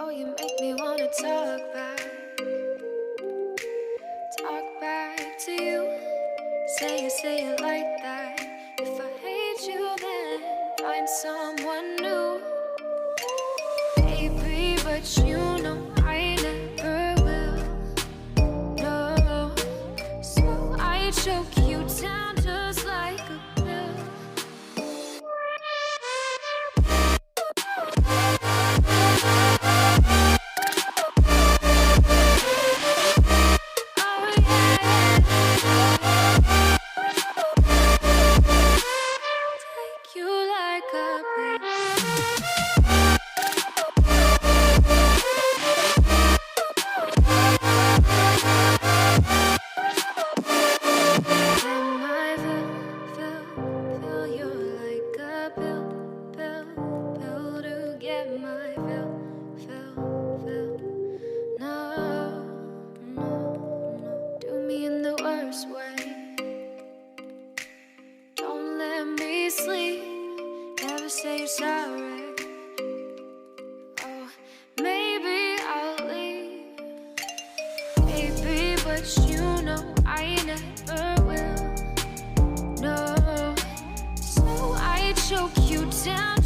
Oh, you make me wanna talk back to you. Say it like that. If I hate you, then find someone new. Baby, but you know I never will. No, so I choke you down just like a pill. Oh yeah, take you like a pill. Then I feel you're like a pill to get my fill. No, do me in the worst way. Don't let me sleep, never say you're sorry. Oh, maybe I'll leave, baby, but you know I never will. No, so I choke you down